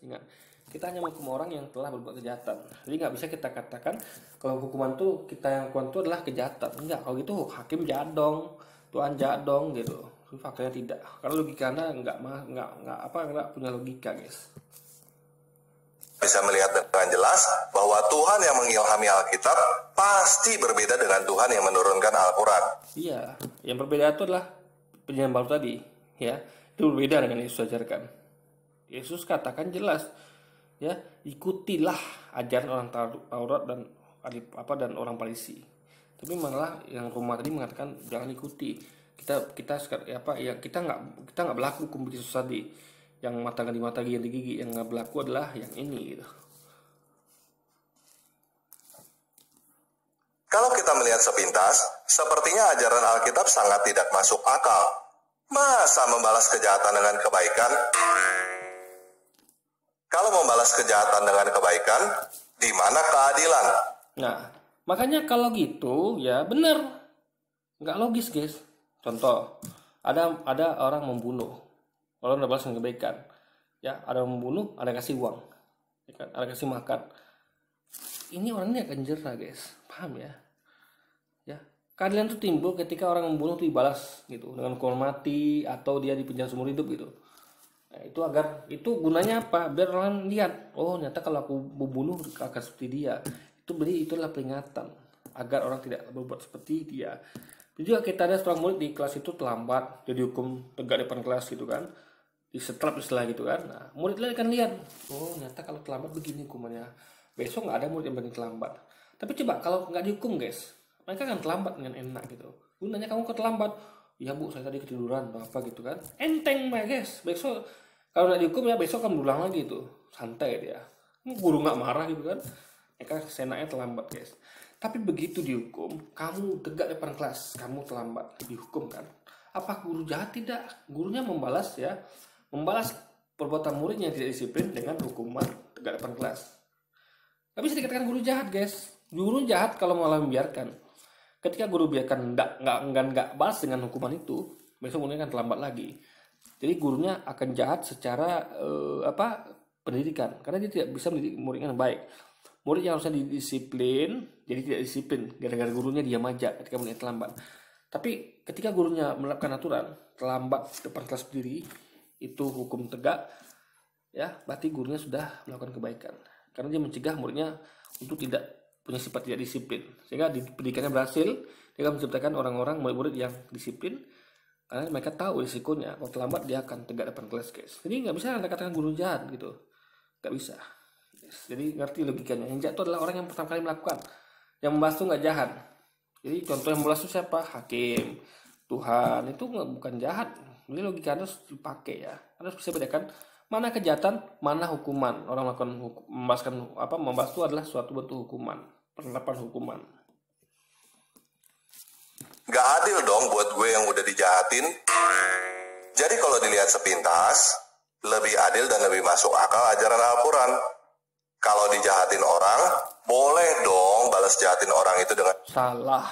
Ingat, kita hanya menghukum orang yang telah berbuat kejahatan. Jadi nggak bisa kita katakan kalau hukuman tuh kita yang lakukan itu adalah kejahatan. Enggak, kalau gitu hakim jahat dong, Tuhan jahat dong gitu. Tapi faktanya tidak. Karena logikanya nggak punya logika, guys. Bisa melihat dengan jelas bahwa Tuhan yang mengilhami Alkitab pasti berbeda dengan Tuhan yang menurunkan Al-Quran. Iya, yang berbeda itu adalah penyampaian baru tadi, ya. Itu berbeda dengan Yesus ajarkan. Yesus katakan jelas, ya, ikutilah ajaran orang Taurat dan orang Farisi. Tapi malah yang Roma tadi mengatakan jangan ikuti. Kita nggak berlaku hukum Yesus tadi. Yang mata ganti mata, gigi ganti gigi. Yang nggak berlaku adalah yang ini gitu. Kalau kita melihat sepintas, sepertinya ajaran Alkitab sangat tidak masuk akal. Masa membalas kejahatan dengan kebaikan? Kalau membalas kejahatan dengan kebaikan, di mana keadilan? Nah, makanya kalau gitu ya benar, nggak logis, guys. Contoh, ada orang membunuh, orang udah balas dengan kebaikan, ya, ada yang membunuh, ada yang kasih uang, ya kan? Ada yang kasih makan. Ini orangnya akan jerah, guys, paham ya? Ya, keadilan itu timbul ketika orang membunuh itu dibalas gitu dengan hukuman mati atau dia dipenjara seumur hidup gitu. Nah, itu gunanya apa? Biar orang lihat, oh ternyata kalau aku membunuh akan seperti dia. Itulah peringatan agar orang tidak berbuat seperti dia. Jadi juga kita ada seorang murid di kelas itu terlambat, jadi hukum tegak depan kelas gitu kan, disetrap istilah gitu kan. Nah, murid lain kan lihat, oh ternyata kalau terlambat begini hukumannya. Besok nggak ada murid yang berani terlambat. Tapi coba kalau nggak dihukum, guys, mereka akan terlambat dengan enak gitu. Gunanya kamu kok terlambat? Ya bu, saya tadi ketiduran atau apa gitu kan. Enteng mah, guys. Besok kalau nggak dihukum ya besok kamu ulang lagi tuh. Santai dia. Guru nggak marah gitu kan. Mereka senaknya terlambat, guys. Tapi begitu dihukum, kamu tegak depan kelas, kamu terlambat, dihukum kan. Apa guru jahat? Tidak. Gurunya membalas ya. Membalas perbuatan muridnya yang tidak disiplin dengan hukuman tegak depan kelas. Gak bisa dikatakan guru jahat, guys. Guru jahat kalau malah membiarkan. Ketika guru biarkan nggak balas dengan hukuman itu, besok muridnya akan terlambat lagi. Jadi gurunya akan jahat secara pendidikan, karena dia tidak bisa mendidik muridnya dengan baik. Murid yang harusnya didisiplin, jadi tidak disiplin gara-gara gurunya diam aja ketika muridnya terlambat. Tapi ketika gurunya menerapkan aturan terlambat depan kelas berdiri, itu hukum tegak, ya berarti gurunya sudah melakukan kebaikan. Karena dia mencegah muridnya untuk tidak punya sifat tidak disiplin, sehingga pendidikannya berhasil. Dia akan menciptakan orang-orang murid-murid yang disiplin karena mereka tahu risikonya kalau terlambat dia akan tegak depan kelas, guys. Jadi nggak bisa anda katakan guru jahat gitu, nggak bisa. Jadi ngerti logikanya. Yang jahat itu adalah orang yang pertama kali melakukan. Yang membahas itu nggak jahat. Jadi contoh yang membahas itu siapa? Hakim, Tuhan. Itu bukan jahat. Ini logikanya harus dipakai ya. Harus bisa bedakan mana kejahatan, mana hukuman. Orang melakukan membahas itu adalah suatu bentuk hukuman, penerapan hukuman. Gak adil dong buat gue yang udah dijahatin. Jadi kalau dilihat sepintas, lebih adil dan lebih masuk akal ajaran Al-Quran. Kalau dijahatin orang, boleh dong balas jahatin orang itu dengan... Salah.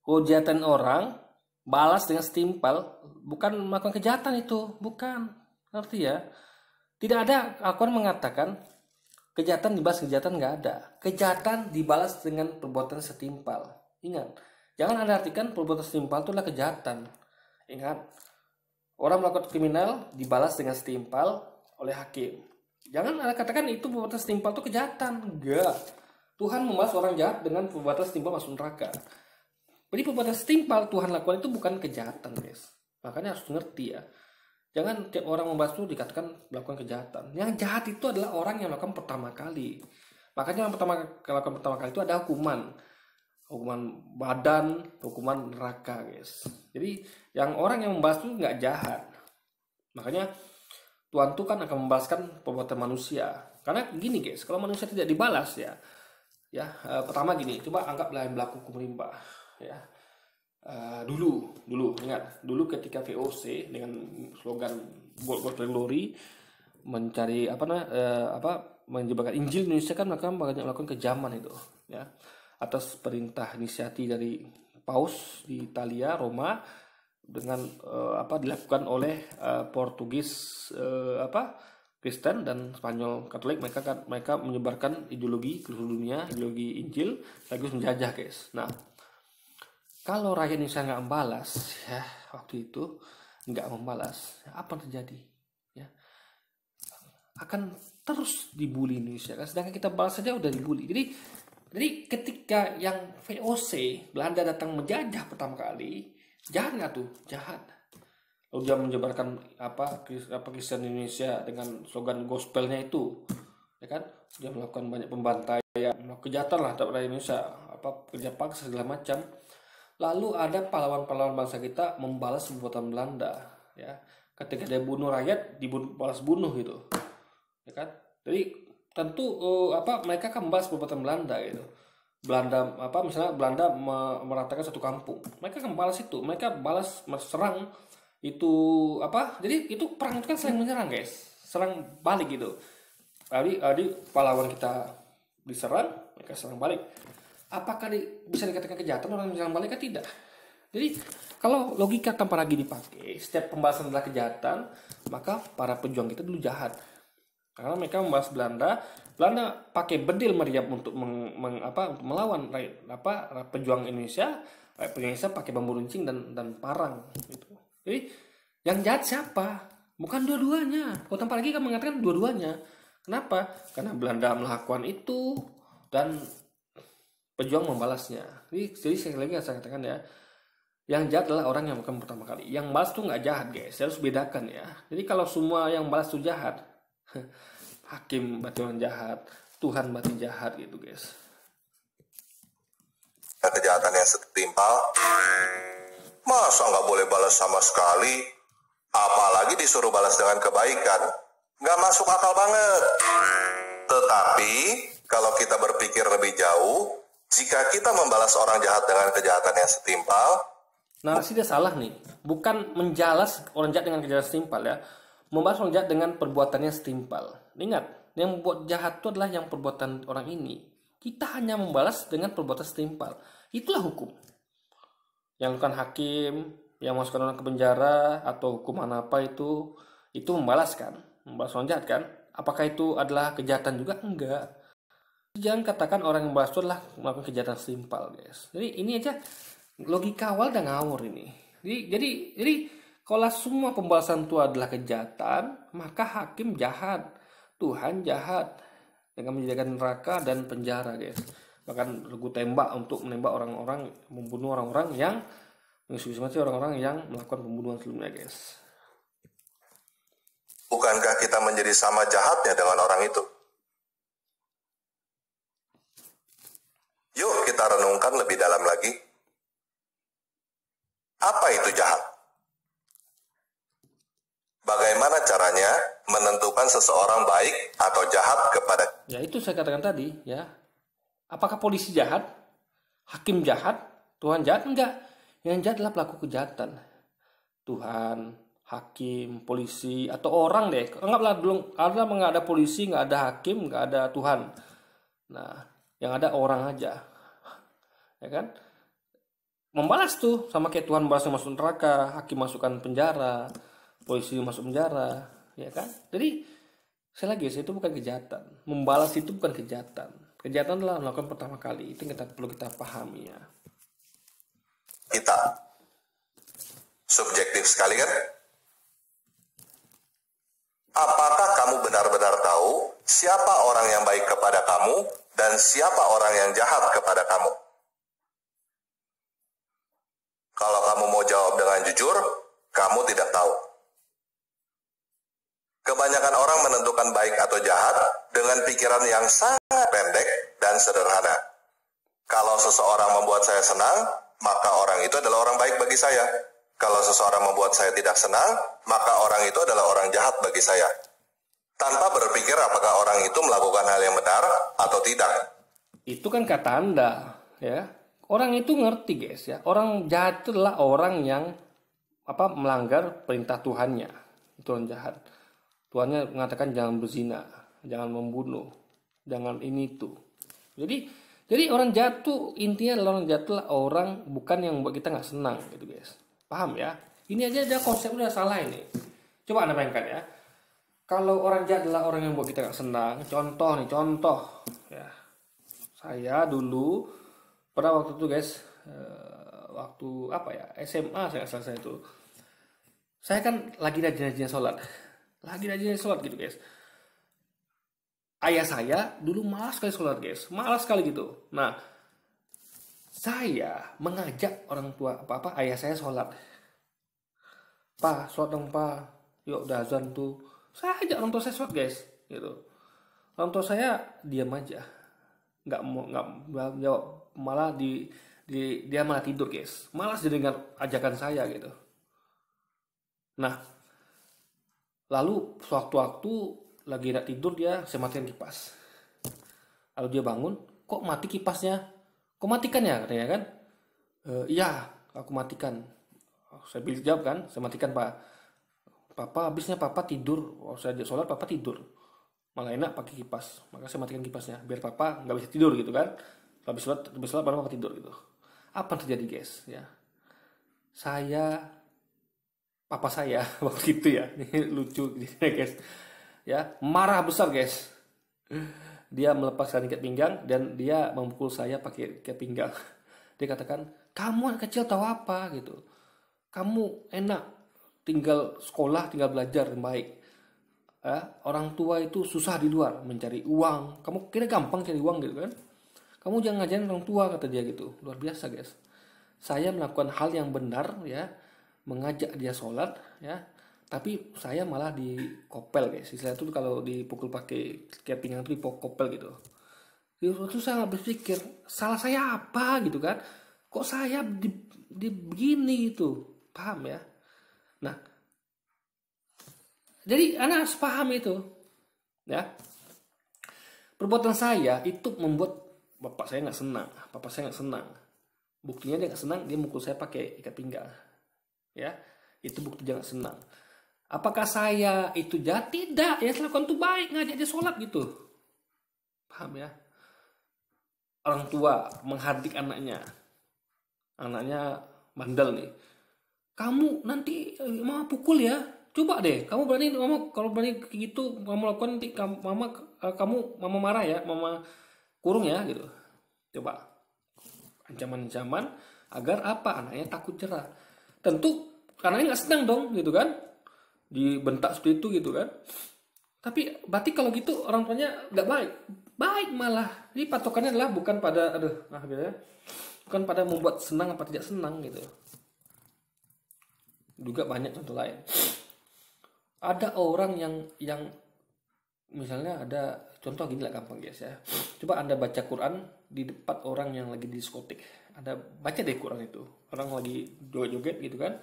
Kalau jahatin orang, balas dengan setimpal, bukan melakukan kejahatan itu, bukan. Ngerti ya? Tidak ada, Al-Quran mengatakan kejahatan dibalas kejahatan, nggak ada. Kejahatan dibalas dengan perbuatan setimpal. Ingat, jangan Anda artikan perbuatan setimpal itu adalah kejahatan. Ingat, orang melakukan kriminal dibalas dengan setimpal oleh hakim. Jangan Anda katakan itu perbuatan setimpal itu kejahatan. Enggak. Tuhan membalas orang jahat dengan perbuatan setimpal masuk neraka. Jadi perbuatan setimpal Tuhan lakukan itu bukan kejahatan, guys. Makanya harus ngerti ya. Jangan tiap orang membahas itu dikatakan melakukan kejahatan. Yang jahat itu adalah orang yang melakukan pertama kali. Makanya yang melakukan pertama kali itu ada hukuman badan, hukuman neraka, guys. Jadi yang orang yang membahas itu nggak jahat. Makanya Tuhan itu kan akan membalaskan perbuatan manusia. Karena gini, guys, kalau manusia tidak dibalas pertama gini, coba anggaplah yang berlaku hukum rimba, ya. Dulu ingat, dulu ketika VOC dengan slogan World Glory mencari menyebarkan Injil, Indonesia kan melakukan kejaman itu, ya, atas perintah inisiatif dari Paus di Italia, Roma, dengan dilakukan oleh Kristen dan Spanyol Katolik, mereka menyebarkan ideologi ke seluruh dunia, ideologi Injil, sekaligus menjajah, guys. Nah, kalau rakyat Indonesia nggak membalas, ya waktu itu nggak membalas, apa yang terjadi? Ya, akan terus dibully Indonesia, kan? Sedangkan kita balas saja udah dibully. Jadi ketika yang VOC Belanda datang menjajah pertama kali, jahat nggak tuh? Jahat. Lalu dia menyebarkan Kristen Indonesia dengan slogan gospelnya itu, ya kan? Dia melakukan banyak pembantaian, kejahatan lah terhadap rakyat Indonesia, kerja paksa segala macam. Lalu ada pahlawan-pahlawan bangsa kita membalas perbuatan Belanda, ya. Ketika dia bunuh rakyat, dibalas bunuh gitu, ya kan? Jadi tentu mereka kan membalas perbuatan Belanda gitu. Misalnya Belanda meratakan satu kampung, mereka kan balas itu, mereka balas serang itu jadi itu perang itu kan saling menyerang, guys, serang balik gitu. Tadi pahlawan kita diserang, mereka serang balik. Apakah bisa dikatakan kejahatan orang menyerang balik? Kan tidak. Jadi kalau logika tanpa lagi dipakai, setiap pembahasan adalah kejahatan, maka para pejuang kita dulu jahat. Karena mereka membahas Belanda pakai bedil meriam untuk untuk melawan pejuang Indonesia. Pejuang Indonesia pakai bambu runcing dan parang gitu. Jadi yang jahat siapa? Bukan dua-duanya. Kalau tanpa lagi kan mengatakan dua-duanya. Kenapa? Karena Belanda melakukan itu dan pejuang membalasnya. Jadi sekali lagi saya katakan ya, yang jahat adalah orang yang melakukan pertama kali. Yang balas tuh nggak jahat, guys. Harus bedakan ya. Jadi kalau semua yang balas tuh jahat, hakim berarti orang jahat, Tuhan berarti jahat gitu, guys. Kejahatan yang setimpal, masa nggak boleh balas sama sekali? Apalagi disuruh balas dengan kebaikan. Nggak masuk akal banget. Tetapi, kalau kita berpikir lebih jauh, jika kita membalas orang jahat dengan kejahatan yang setimpal, narasi dia salah nih. Bukan menjalas orang jahat dengan kejahatan setimpal ya. Membalas orang jahat dengan perbuatannya setimpal. Ingat, yang membuat jahat itu adalah yang perbuatan orang ini. Kita hanya membalas dengan perbuatan setimpal. Itulah hukum. Yang bukan hakim, yang masukkan orang ke penjara, atau hukuman apa itu membalas kan? Membalas orang jahat kan? Apakah itu adalah kejahatan juga? Enggak. Jangan katakan orang yang membalas itu adalah melakukan kejahatan setimpal, guys. Jadi ini aja logika awal udah ngawur ini. Jadi kalau semua pembalasan itu adalah kejahatan, maka hakim jahat, Tuhan jahat dengan menjadikan neraka dan penjara, guys. Bahkan regu tembak untuk menembak orang-orang, membunuh orang-orang yang mengeksekutasi orang-orang yang melakukan pembunuhan sebelumnya, guys. Bukankah kita menjadi sama jahatnya dengan orang itu? Yuk kita renungkan lebih dalam lagi. Apa itu jahat? Bagaimana caranya menentukan seseorang baik atau jahat kepada? Ya itu saya katakan tadi ya. Apakah polisi jahat? Hakim jahat? Tuhan jahat? Enggak. Yang jahat adalah pelaku kejahatan. Tuhan, hakim, polisi, atau orang deh. Anggaplah belum nggak ada polisi, nggak ada hakim, nggak ada Tuhan. Nah, yang ada orang aja. Ya kan? Membalas tuh sama kayak Tuhan balas masuk neraka, hakim masukkan penjara, polisi masuk penjara, ya kan? Jadi saya lagi itu bukan kejahatan. Membalas itu bukan kejahatan. Kejahatan adalah melakukan pertama kali. Itu yang perlu kita pahami ya. Kita subjektif sekali kan? Apakah kamu benar-benar tahu siapa orang yang baik kepada kamu dan siapa orang yang jahat kepada kamu? Kalau kamu mau jawab dengan jujur, kamu tidak tahu. Kebanyakan orang menentukan baik atau jahat dengan pikiran yang sangat pendek dan sederhana. Kalau seseorang membuat saya senang, maka orang itu adalah orang baik bagi saya. Kalau seseorang membuat saya tidak senang, maka orang itu adalah orang jahat bagi saya. Tanpa berpikir apakah orang itu melakukan hal yang benar atau tidak. Itu kan kata Anda, ya. Orang itu ngerti, guys, ya. Orang jahat itu adalah orang yang melanggar perintah Tuhannya. Itu orang jahat. Tuhannya mengatakan jangan berzina, jangan membunuh, jangan ini itu. Jadi orang jahat tuh intinya adalah orang jahat adalah orang bukan yang membuat kita nggak senang gitu, guys. Paham ya? Ini aja konsep udah salah ini. Coba Anda bayangkan ya. Kalau orang jahat adalah orang yang buat kita nggak senang. Contoh ya, saya dulu pada waktu itu guys, waktu apa ya, SMA saya asal saya itu, saya kan lagi rajin-rajin sholat gitu guys. Ayah saya dulu malas sekali sholat guys, malas sekali gitu. Nah, saya mengajak orang tua ayah saya sholat. Pak, sholat dong pak, yuk udah azan tuh. Saya ajak orang tua saya sholat guys, gitu. Orang tua saya diam aja, nggak jawab, malah dia malah tidur guys, malas dengar ajakan saya gitu. Nah, lalu suatu-waktu lagi nak tidur saya matiin kipas. Lalu dia bangun, kok mati kipasnya? Kok matikan ya katanya kan? Iya, aku matikan. Saya jawab kan, saya matikan pak. Papa habisnya papa tidur, saya sholat papa tidur. Malah enak pakai kipas, maka saya matikan kipasnya biar papa nggak bisa tidur gitu kan. Habis sholat baru papa tidur gitu. Apa yang terjadi guys ya? Papa saya waktu itu ya, ini lucu guys. Ya, marah besar guys. Dia melepaskan ikat pinggang dan dia memukul saya pakai ikat pinggang. Dia katakan, kamu anak kecil tahu apa gitu. Kamu enak tinggal sekolah, tinggal belajar yang baik. Orang tua itu susah di luar mencari uang. Kamu kira gampang cari uang gitu kan? Kamu jangan ngajarin orang tua, kata dia gitu. Luar biasa guys. Saya melakukan hal yang benar ya, mengajak dia sholat ya. Tapi saya malah dikopel guys. Istilah itu kalau dipukul pakai kayak pinggang itu dikopel gitu. Itu saya nggak berpikir salah saya apa gitu kan? Kok saya di begini gitu, paham ya? Nah, jadi anak harus paham itu, ya. Perbuatan saya itu membuat bapak saya nggak senang, papa saya nggak senang. Buktinya dia nggak senang, dia mukul saya pakai ikat pinggang, ya. Itu bukti dia nggak senang. Apakah saya itu jahat? Tidak, ya lakukan itu baik, ngajak dia sholat gitu. Paham ya? Orang tua menghardik anaknya bandel nih. Kamu nanti mama pukul ya. Coba deh, kamu berani mama kalau berani gitu kamu lakukan nanti mama marah ya, mama kurung ya gitu. Coba ancaman-ancaman agar apa anaknya takut jerah. Tentu anaknya nggak senang dong gitu kan. Dibentak seperti itu gitu kan. Tapi berarti kalau gitu orang tuanya nggak baik malah. Jadi patokannya adalah bukan pada gitu ya, bukan pada membuat senang apa tidak senang gitu. Juga banyak contoh lain. Ada orang yang misalnya ada contoh gini lah gampang guys ya. Coba Anda baca Quran di depan orang yang lagi di diskotik. Anda baca deh Quran itu. Orang lagi joget-joget gitu kan.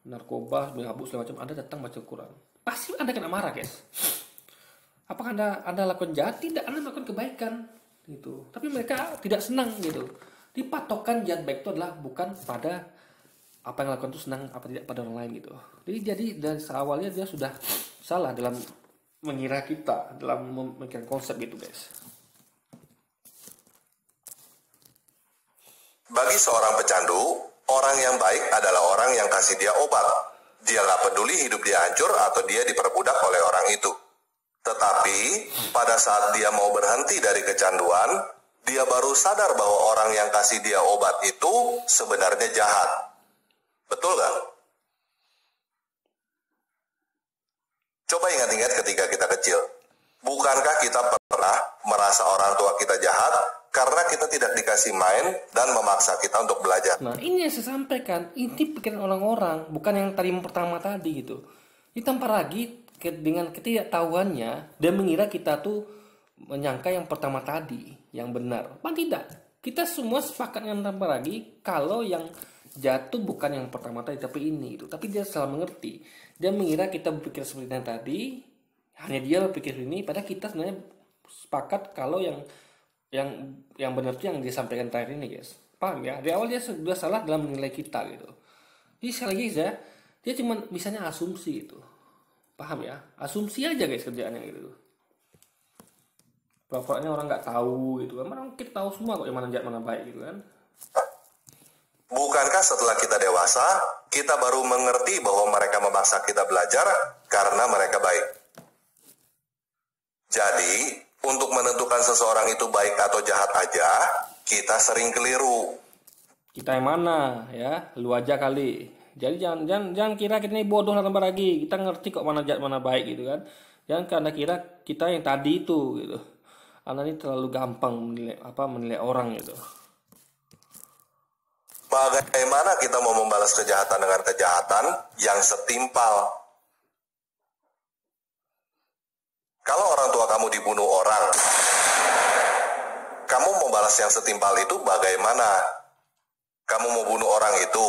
Narkoba, mabuk segala macam, Anda datang baca Quran. Pasti Anda kena marah, guys. Apakah Anda lakukan jahat? Tidak, Anda melakukan kebaikan gitu. Tapi mereka tidak senang gitu. Dipatokan jahat baik itu adalah bukan pada apa yang lakukan itu senang apa tidak pada orang lain gitu. Jadi dari awalnya dia sudah salah dalam mengira kita, dalam memikirkan konsep gitu, guys. Bagi seorang pecandu, orang yang baik adalah orang yang kasih dia obat. Dia nggak peduli hidup dia hancur atau dia diperbudak oleh orang itu. Tetapi, pada saat dia mau berhenti dari kecanduan, dia baru sadar bahwa orang yang kasih dia obat itu sebenarnya jahat. Betul nggak? Coba ingat-ingat ketika kita kecil. Bukankah kita pernah merasa orang tua kita jahat karena kita tidak dikasih main dan memaksa kita untuk belajar? Nah, ini yang saya sampaikan. Ini pikiran orang-orang, bukan yang tadi pertama tadi gitu. Ditambah lagi dengan ketidaktahuannya, dia mengira kita tuh menyangka yang pertama tadi, yang benar. Apa tidak? Kita semua sepakat dengan tambah lagi kalau yang jatuh bukan yang pertama tadi, tapi ini itu. Tapi dia salah mengerti. Dia mengira kita berpikir seperti yang tadi, hanya dia berpikir ini, padahal kita sebenarnya sepakat kalau yang benar itu yang disampaikan terakhir ini, guys. Paham ya? Di awal dia sudah salah dalam menilai kita gitu. Jadi sekali lagi dia cuma bisanya asumsi gitu. Paham ya? Asumsi aja guys kerjaannya gitu. Pokoknya orang nggak tahu gitu kan. Orang kita tahu semua kok yang mana jahat mana baik gitu kan. Bukankah setelah kita dewasa, kita baru mengerti bahwa mereka memaksa kita belajar karena mereka baik? Jadi, untuk menentukan seseorang itu baik atau jahat aja, kita sering keliru. Kita yang mana ya? Lu aja kali. Jadi jangan kira kita ini bodoh tanpa lagi. Kita ngerti kok mana jahat mana baik gitu kan. Jangan karena kira kita yang tadi itu gitu. Anda ini terlalu gampang menilai orang gitu. Bagaimana kita mau membalas kejahatan dengan kejahatan yang setimpal? Kalau orang tua kamu dibunuh orang, kamu mau balas yang setimpal itu bagaimana? Kamu mau bunuh orang itu?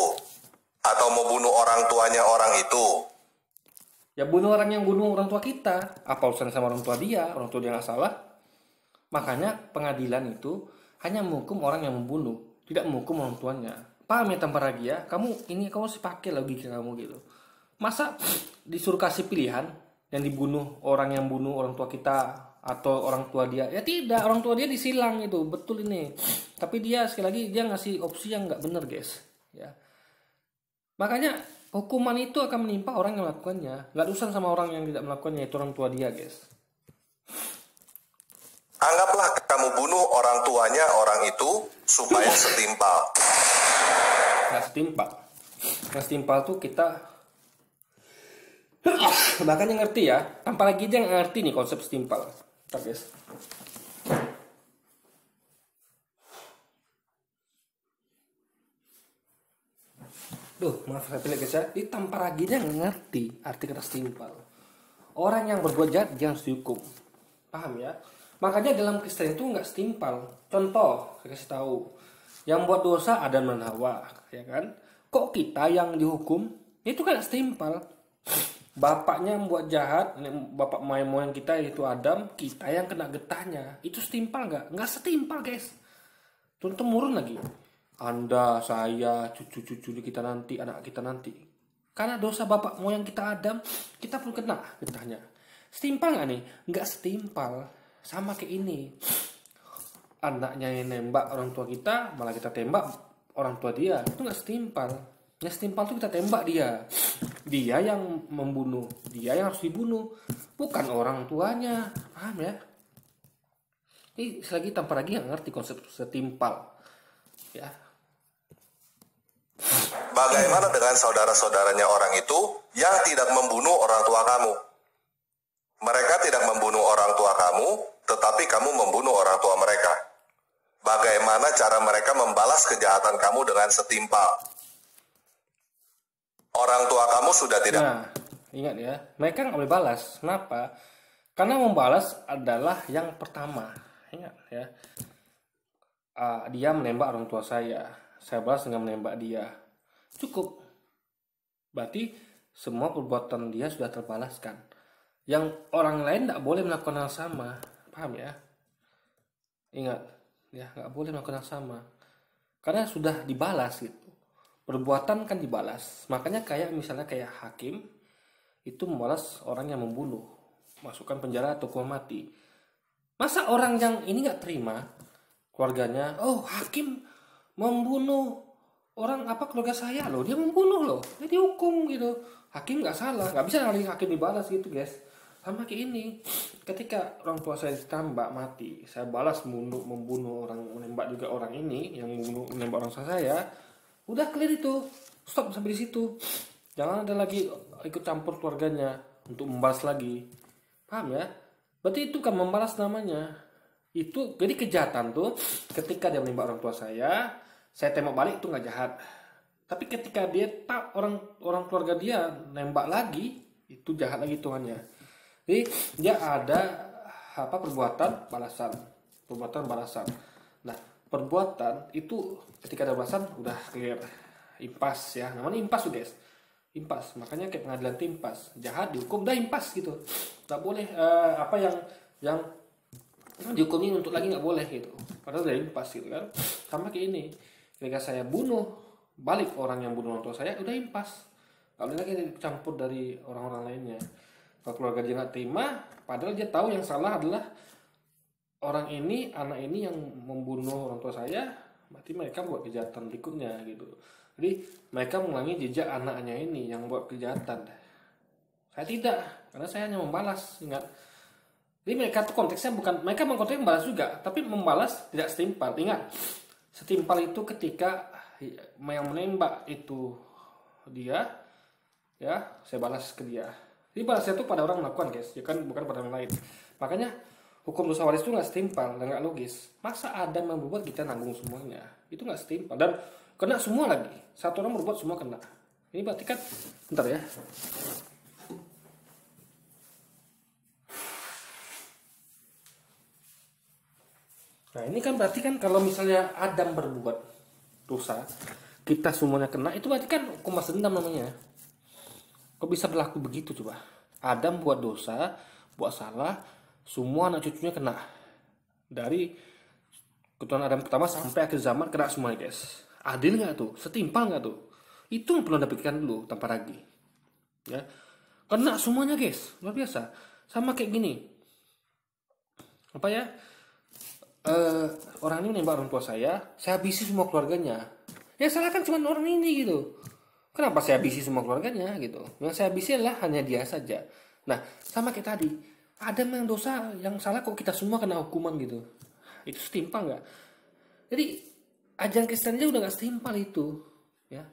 Atau mau bunuh orang tuanya orang itu? Ya bunuh orang yang bunuh orang tua kita. Apa urusan sama orang tua dia? Orang tua dia nggak salah. Makanya pengadilan itu hanya menghukum orang yang membunuh, tidak menghukum orang tuanya. Paham ya tanpa lagi ya? Kamu harus pakai logika kamu gitu. Masa disuruh kasih pilihan yang dibunuh orang yang bunuh orang tua kita atau orang tua dia? Ya tidak, orang tua dia disilang itu, betul ini. Tapi dia sekali lagi dia ngasih opsi yang nggak benar guys. Ya. Makanya hukuman itu akan menimpa orang yang melakukannya. Nggak urusan sama orang yang tidak melakukannya, itu orang tua dia guys. Anggaplah kamu bunuh orang tuanya orang itu supaya setimpal. Nggak setimpal. Yang setimpal tuh kita makanya ngerti ya. Tanpa lagi dia ngerti nih konsep setimpal. Ntar guys. Duh, maaf saya pilih guys ya. Ini tanpa lagi dia ngerti arti kata setimpal. Orang yang berbuat jahat dia harus dihukum. Paham ya? Makanya dalam Kristen itu nggak setimpal. Contoh, saya kasih tahu. Yang buat dosa Adam dan Hawa, ya kan? Kok kita yang dihukum? Itu kan setimpal. Bapaknya yang buat jahat, bapak moyang kita yaitu Adam, kita yang kena getahnya. Itu setimpal nggak? Nggak setimpal guys. Turun temurun lagi. Anda, saya, cucu-cucu kita nanti, anak kita nanti. Karena dosa bapak moyang kita Adam, kita pun kena getahnya. Setimpal nggak nih? Nggak setimpal. Sama kayak ini. Anaknya yang nembak orang tua kita, malah kita tembak orang tua dia. Itu nggak setimpal. Yang setimpal tuh kita tembak dia. Dia yang membunuh. Dia yang harus dibunuh. Bukan orang tuanya. Paham ya? Ini selagi tanpa lagi nggak ngerti konsep setimpal. Ya. Bagaimana dengan saudara-saudaranya orang itu yang tidak membunuh orang tua kamu? Mereka tidak membunuh orang tua kamu, tetapi kamu membunuh orang tua mereka. Bagaimana cara mereka membalas kejahatan kamu dengan setimpal? Orang tua kamu sudah tidak... Nah, ingat ya, mereka nggak boleh balas. Kenapa? Karena membalas adalah yang pertama. Ingat ya, dia menembak orang tua saya balas dengan menembak dia. Cukup. Berarti semua perbuatan dia sudah terbalaskan. Yang orang lain tidak boleh melakukan hal sama. Paham ya? Ingat, ya nggak boleh melakukan hal sama. Karena sudah dibalas gitu. Perbuatan kan dibalas. Makanya misalnya kayak hakim itu membalas orang yang membunuh, masukkan penjara atau hukuman mati. Masa orang yang ini nggak terima, keluarganya, oh hakim membunuh orang keluarga saya loh, dia membunuh loh, dia dihukum gitu. Hakim nggak salah, nggak bisa hari hakim dibalas gitu guys. Sama kayak ini, ketika orang tua saya ditembak mati, saya balas membunuh orang, menembak juga orang ini yang menembak orang tua saya. Udah clear itu, stop sampai di situ. Jangan ada lagi ikut campur keluarganya untuk membalas lagi. Paham ya? Berarti itu kan membalas namanya. Itu jadi kejahatan tuh ketika dia menembak orang tua saya tembak balik itu nggak jahat. Tapi ketika dia orang keluarga dia nembak lagi, itu jahat lagi tuannya. Jadi dia ada perbuatan balasan. Nah, perbuatan itu ketika ada balasan udah clear. Impas ya. Namanya impas tuh guys. Impas. Makanya kayak pengadilan impas. Jahat dihukum udah impas gitu. Nggak boleh yang dihukum ini untuk lagi nggak boleh gitu. Padahal udah impas gitu kan. Sama kayak ini. Ketika saya bunuh balik orang yang bunuh orang tua saya udah impas. Nggak boleh lagi campur dari orang-orang lainnya. Kalau keluarga dia nggak terima, padahal dia tahu yang salah adalah anak ini yang membunuh orang tua saya, berarti mereka buat kejahatan berikutnya gitu. Jadi mereka mengulangi jejak anaknya ini yang buat kejahatan. Saya tidak, karena saya hanya membalas. Ingat, Jadi mereka tuh konteksnya bukan, mereka mengkonteksnya membalas juga, tapi membalas tidak setimpal. Ingat, setimpal itu ketika yang menembak itu dia, ya saya balas ke dia. Jadi balasnya itu pada orang melakukan guys, ya kan, bukan pada orang lain. Makanya hukum dosa waris itu nggak setimpal dan nggak logis. Masa Adam yang berbuat kita nanggung semuanya? Itu nggak setimpal dan kena semua lagi. Satu orang berbuat semua kena. Ini berarti kan, bentar ya. Nah ini kan berarti kan kalau misalnya Adam berbuat dosa, kita semuanya kena, itu berarti kan hukum balas dendam namanya. Kok bisa berlaku begitu coba? Adam buat dosa, buat salah, semua anak cucunya kena. Dari keturunan Adam pertama sampai akhir zaman kena semuanya guys. Adil nggak tuh? Setimpal nggak tuh? Itu yang perlu Anda pikirkan dulu tanpa ragu. Ya, kena semuanya guys, luar biasa. Sama kayak gini. Apa ya? Orang ini menembak orang tua saya habisi semua keluarganya. Yang salah kan cuma orang ini gitu. Kenapa saya habisi semua keluarganya gitu? Yang saya habisi adalah hanya dia saja. Nah, sama kayak tadi, ada yang dosa, yang salah kok kita semua kena hukuman gitu. Itu setimpal nggak? Jadi ajaran Kristen aja udah nggak setimpal itu, ya.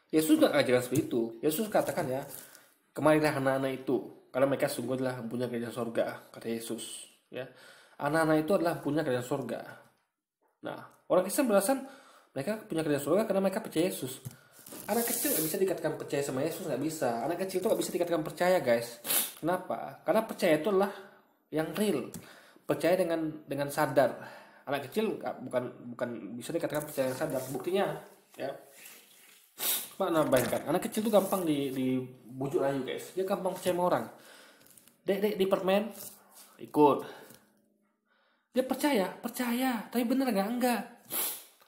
Yesus nggak ajaran seperti itu. Yesus katakan ya, kemarilah anak-anak itu, karena mereka sungguh adalah punya kerajaan sorga, kata Yesus. Ya, anak-anak itu adalah punya kerajaan sorga. Nah, orang Kristen beralasan mereka punya kerajaan sorga karena mereka percaya Yesus. Anak kecil nggak bisa dikatakan percaya sama Yesus, nggak bisa. Anak kecil itu nggak bisa dikatakan percaya guys. Kenapa? Karena percaya itu adalah yang real, percaya dengan sadar. Anak kecil bukan bisa dikatakan percaya yang sadar. Buktinya, ya. Mana bayangkan, anak kecil itu gampang dibujuk rayu guys. Dia gampang percaya sama orang. Dek di permen, ikut. Dia percaya, tapi bener nggak? Enggak.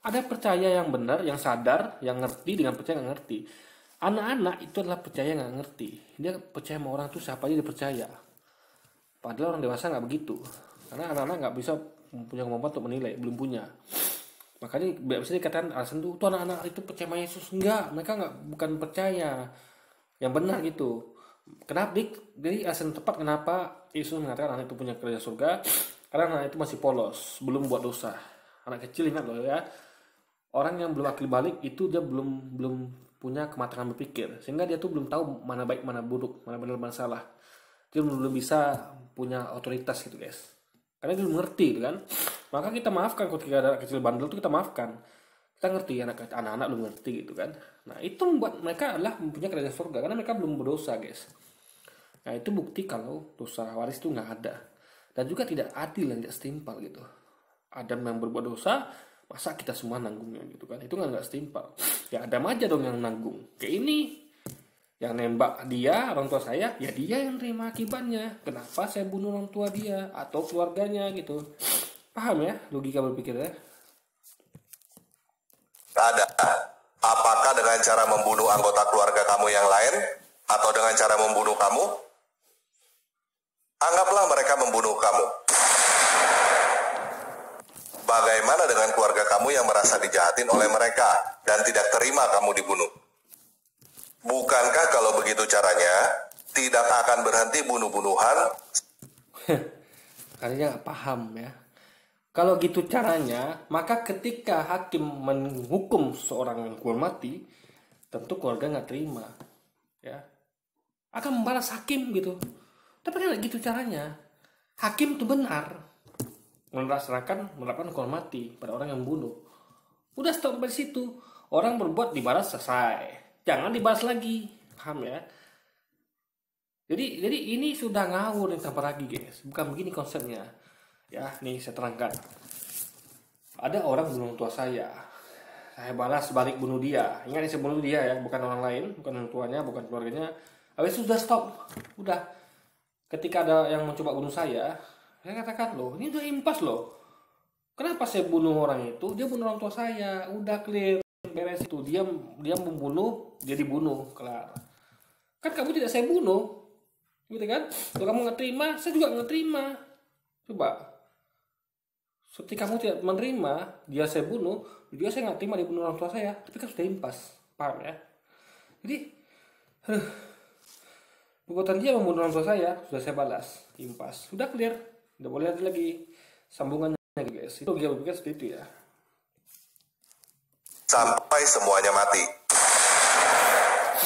Ada percaya yang benar, yang sadar, yang ngerti dengan percaya nggak ngerti. Anak-anak itu adalah percaya nggak ngerti. Dia percaya sama orang tuh siapa aja dia percaya. Padahal orang dewasa nggak begitu. Karena anak-anak nggak bisa punya kemampuan untuk menilai, belum punya. Makanya bisa dikatakan alasan tuh anak-anak itu percaya sama Yesus. Enggak, mereka bukan percaya yang benar gitu. Kenapa? Jadi alasan tepat kenapa Yesus mengatakan anak itu punya kerajaan surga, karena anak itu masih polos, belum buat dosa. Anak kecil, ingat loh ya, orang yang belum akil balik itu dia belum punya kematangan berpikir, sehingga dia tuh belum tahu mana baik mana buruk, mana benar mana salah. Dia belum bisa punya otoritas gitu guys, karena dia belum ngerti gitu kan. Maka kita maafkan ketika ada anak kecil bandel tuh, kita maafkan. Kita ngerti anak-anak belum ngerti gitu kan. Nah itu membuat mereka adalah mempunyai kerajaan surga karena mereka belum berdosa guys. Nah itu bukti kalau dosa waris itu nggak ada, dan juga tidak adil dan tidak setimpal gitu. Adam yang berbuat dosa, masa kita semua nanggungnya gitu kan? Itu nggak setimpal. Ya Adam aja dong yang nanggung. Kayak ini, yang nembak dia orang tua saya, ya dia yang terima akibatnya. Kenapa saya bunuh orang tua dia atau keluarganya gitu? Paham ya logika berpikirnya? Ada. Apakah dengan cara membunuh anggota keluarga kamu yang lain atau dengan cara membunuh kamu? Anggaplah mereka membunuh kamu. Bagaimana dengan keluarga kamu yang merasa dijahatin oleh mereka dan tidak terima kamu dibunuh? Bukankah kalau begitu caranya, tidak akan berhenti bunuh-bunuhan? Kalian nggak paham ya. Kalau gitu caranya, maka ketika hakim menghukum seorang yang hukuman mati, tentu keluarga nggak terima, ya, akan membalas hakim gitu. Tapi kan nggak gitu caranya. Hakim itu benar melaksanakan hukuman mati pada orang yang membunuh. Udah stop dari situ. Orang berbuat dibalas selesai. Jangan dibalas lagi, paham ya? Jadi ini sudah ngawur yang tanpa lagi guys. Bukan begini konsepnya. Ya, nih saya terangkan. Ada orang bunuh orang tua saya balas balik bunuh dia. Ingat, saya bunuh dia ya, bukan orang lain, bukan orang tuanya, bukan keluarganya. Habis itu sudah stop. Udah. Ketika ada yang mencoba bunuh saya katakan loh, ini udah impas loh. Kenapa saya bunuh orang itu? Dia bunuh orang tua saya. Udah clear, beres itu. Dia membunuh, dia dibunuh, kelar. Kan kamu tidak saya bunuh, gitu kan? Kalau kamu nggak terima, saya juga nggak terima. Coba. Ketika kamu tidak menerima dia saya bunuh, dia saya nggak terima dia bunuh orang tua saya, tapi kan sudah impas, paham ya? Jadi, perbuatan dia membunuh orang tua saya sudah saya balas, impas, sudah clear. Nggak boleh ada lagi sambungannya guys. Itu dia berpikir seperti itu ya. Sampai semuanya mati.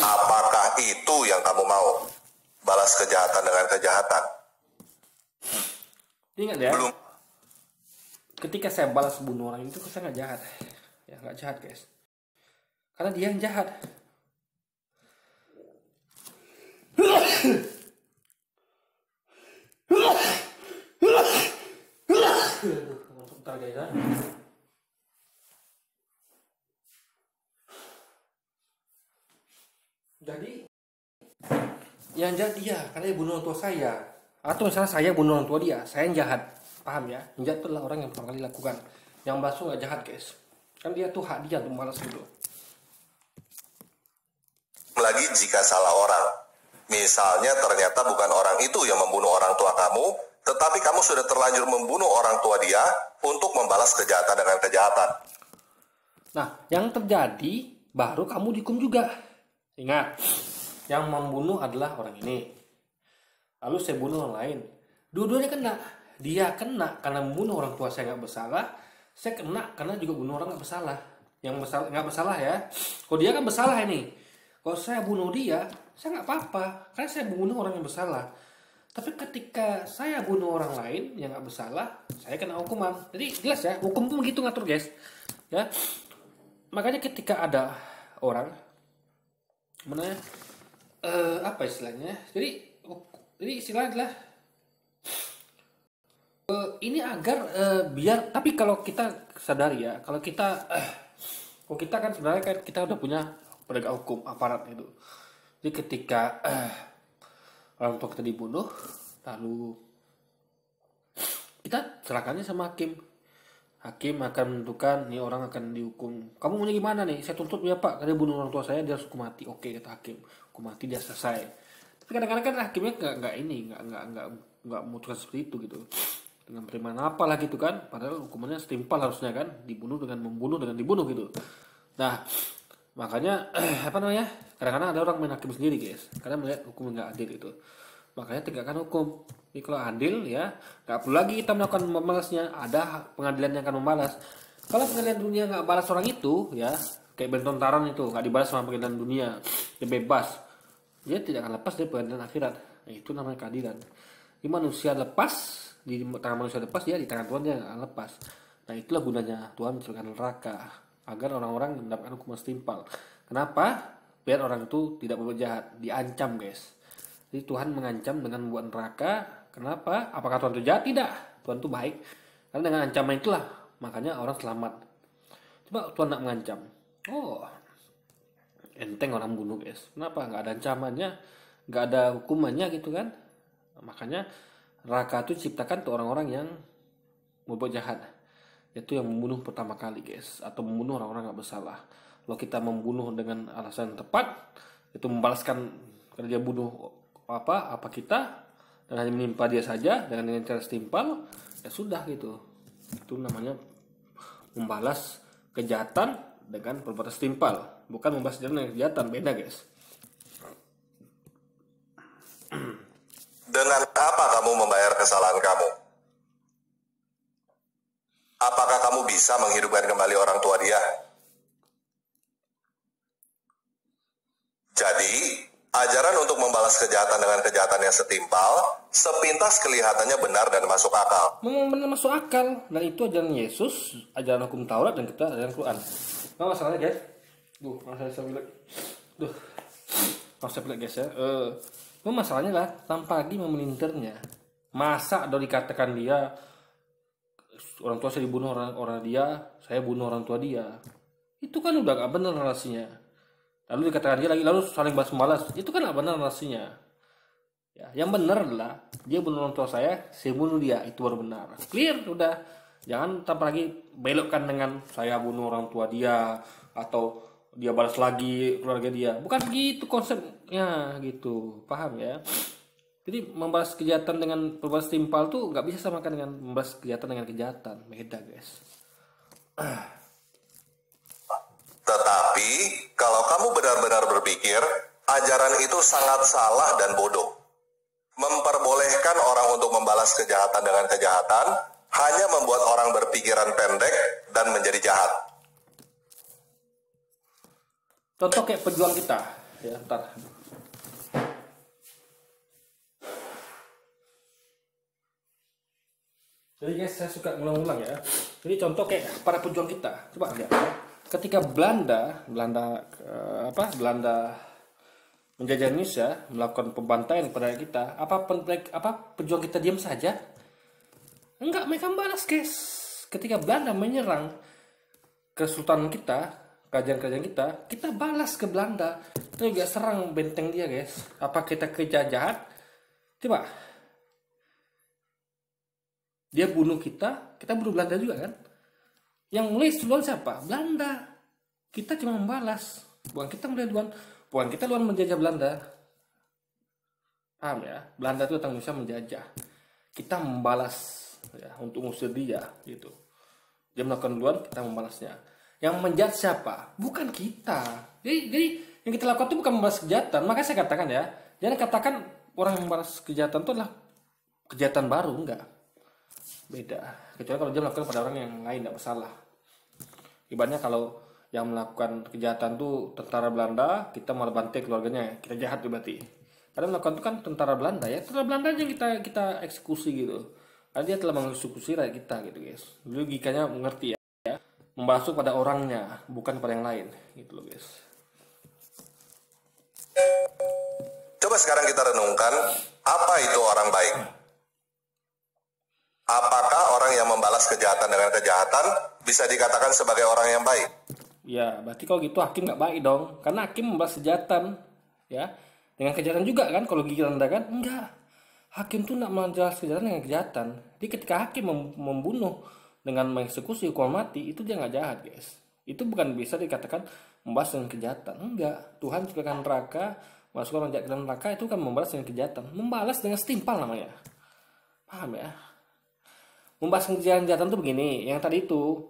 Apakah itu yang kamu mau? Balas kejahatan dengan kejahatan? Ingat ya. Belum. Ketika saya balas bunuh orang itu saya nggak jahat. Ya nggak jahat guys. Karena dia yang jahat. Sebentar guys ya. Jadi yang jahat dia karena dia bunuh orang tua saya. Atau misalnya saya bunuh orang tua dia, saya yang jahat. Paham ya? Yang jahat itu adalah orang yang pertama kali lakukan. Yang balas itu nggak jahat guys. Kan dia tuh hak dia untuk balas gitu. Lagi jika salah orang. Misalnya ternyata bukan orang itu yang membunuh orang tua kamu, tetapi kamu sudah terlanjur membunuh orang tua dia untuk membalas kejahatan dengan kejahatan. Nah, yang terjadi baru kamu dihukum juga. Ingat, yang membunuh adalah orang ini. Lalu saya bunuh orang lain. Dua-duanya kena. Dia kena karena membunuh orang tua saya nggak bersalah. Saya kena karena juga bunuh orang nggak bersalah. Yang bersalah nggak bersalah ya. Kalau dia kan bersalah ini. Kalau saya bunuh dia, saya nggak apa-apa. Karena saya membunuh orang yang bersalah. Tapi ketika saya bunuh orang lain yang nggak bersalah, saya kena hukuman. Jadi jelas ya, hukum tuh begitu ngatur guys. Ya, makanya ketika ada orang, mana apa istilahnya? Jadi istilahnya adalah ini agar biar. Tapi kalau kita sadari ya, kalau kita kan sebenarnya kan kita udah punya penegak hukum aparat itu. Jadi ketika orang tua kita dibunuh, lalu kita serahkannya sama hakim. Hakim akan menentukan nih orang akan dihukum. Kamu maunya gimana nih? Saya tuntut ya Pak, karena bunuh orang tua saya dia harus hukum mati. Oke kata hakim, hukum mati dia selesai. Tapi kadang-kadang kan hakimnya nggak memutuskan seperti itu gitu. Dengan pertimbangan apa lah gitu kan? Padahal hukumannya setimpal harusnya kan, dibunuh dengan membunuh dengan dibunuh gitu. Nah, makanya apa namanya? Kadang-kadang ada orang main hakim sendiri guys, karena melihat hukum nggak adil itu. Makanya tegakkan hukum. Jadi kalau adil ya, nggak perlu lagi kita melakukan membalasnya. Ada pengadilan yang akan membalas. Kalau pengadilan dunia nggak balas orang itu, ya kayak bentontaran itu nggak dibalas sama pengadilan dunia, dia bebas, dia tidak akan lepas dari pengadilan akhirat. Nah, itu namanya keadilan. Di manusia lepas, di tangan manusia lepas, dia di tangan Tuhan dia akan lepas. Nah itulah gunanya Tuhan menciptakan neraka agar orang-orang mendapatkan hukuman setimpal. Kenapa? Biar orang itu tidak berbuat jahat, diancam guys. Jadi Tuhan mengancam dengan membuat neraka. Kenapa? Apakah Tuhan itu jahat? Tidak. Tuhan itu baik. Karena dengan ancaman itulah makanya orang selamat. Coba Tuhan nak mengancam. Oh, enteng orang bunuh guys. Kenapa? Nggak ada ancamannya, nggak ada hukumannya gitu kan? Makanya neraka itu diciptakan untuk orang-orang yang berbuat jahat. Itu yang membunuh pertama kali guys. Atau membunuh orang-orang nggak bersalah. Kalau kita membunuh dengan alasan tepat, itu membalaskan karena dia bunuh apa kita dan hanya menimpa dia saja dengan cara setimpal, ya sudah gitu. Itu namanya membalas kejahatan dengan perbuatan setimpal, bukan membalas dengan kejahatan. Beda guys. Dengan apa kamu membayar kesalahan kamu? Apakah kamu bisa menghidupkan kembali orang tua dia? Jadi, ajaran untuk membalas kejahatan dengan kejahatan yang setimpal, sepintas kelihatannya benar dan masuk akal. Memang benar masuk akal. Dan itu ajaran Yesus, ajaran hukum Taurat, dan kita ajaran Quran. Nah masalahnya guys, saya bilang guys ya, masalahnya lah tanpa lagi memelintirnya. Masa udah dikatakan dia orang tua saya dibunuh orang dia, saya bunuh orang tua dia. Itu kan udah gak benar narasinya. Lalu dikatakan dia lagi, lalu saling balas-balas. Itu kan gak benar narasinya. Ya, yang benar adalah dia bunuh orang tua saya bunuh dia. Itu baru benar. Clear, udah. Jangan tanpa lagi belokkan dengan saya bunuh orang tua dia atau dia balas lagi keluarga dia. Bukan begitu konsepnya gitu. Paham ya? Jadi membalas kejahatan dengan perbuatan setimpal tuh nggak bisa samakan dengan membalas kejahatan dengan kejahatan. Beda guys. Tetapi, kalau kamu benar-benar berpikir, ajaran itu sangat salah dan bodoh. memperbolehkan orang untuk membalas kejahatan dengan kejahatan hanya membuat orang berpikiran pendek dan menjadi jahat. Contoh kayak pejuang kita, ya ntar. Jadi guys, saya suka ngulang-ulang ya. Jadi contoh kayak para pejuang kita, coba lihat. Ketika Belanda menjajah Indonesia, melakukan pembantaian kepada kita, apa pejuang kita diam saja? Enggak, mereka balas guys. Ketika Belanda menyerang kesultanan kita, kerajaan-kerajaan kita balas ke Belanda. Kita juga serang benteng dia guys. Apa kita kerja jahat? Coba. Dia bunuh kita bunuh Belanda juga kan? Yang mulai duluan siapa? Belanda. Kita cuma membalas. Bukan kita duluan menjajah Belanda. Paham ya? Belanda itu datang Indonesia menjajah. Kita membalas ya, untuk ngusir dia gitu. Dia melakukan duluan, kita membalasnya. Yang menjahat siapa? Bukan kita. Jadi yang kita lakukan itu bukan membalas kejahatan. Makanya saya katakan ya, jangan katakan orang yang membalas kejahatan itu adalah kejahatan baru, enggak. Beda. Kecuali kalau dia melakukan pada orang yang lain, tidak bersalah. Ibaratnya kalau yang melakukan kejahatan itu tentara Belanda, kita malah bantai keluarganya, kita jahat berarti. Karena melakukan itu kan tentara Belanda ya, tentara Belanda yang kita eksekusi gitu. Karena dia telah mengeksekusi rakyat kita gitu guys. Logikanya mengerti ya. Membasuh pada orangnya, bukan pada yang lain gitu loh guys. Coba sekarang kita renungkan, apa itu orang baik? Apakah orang yang membalas kejahatan dengan kejahatan bisa dikatakan sebagai orang yang baik? Ya, berarti kalau gitu hakim nggak baik dong. Karena hakim membalas kejahatan. Ya, dengan kejahatan juga kan, kalau gigi Anda kan? Enggak. Hakim tuh nggak membalas kejahatan dengan kejahatan. Jadi ketika hakim membunuh dengan mengeksekusi hukuman mati, itu dia nggak jahat guys. Itu bukan bisa dikatakan membalas dengan kejahatan. Enggak. Tuhan ciptakan neraka, masukkan orang jahat ke dalam neraka, itu kan membalas dengan kejahatan. Membalas dengan setimpal namanya. Paham ya? Membalas kejahatan itu begini, yang tadi itu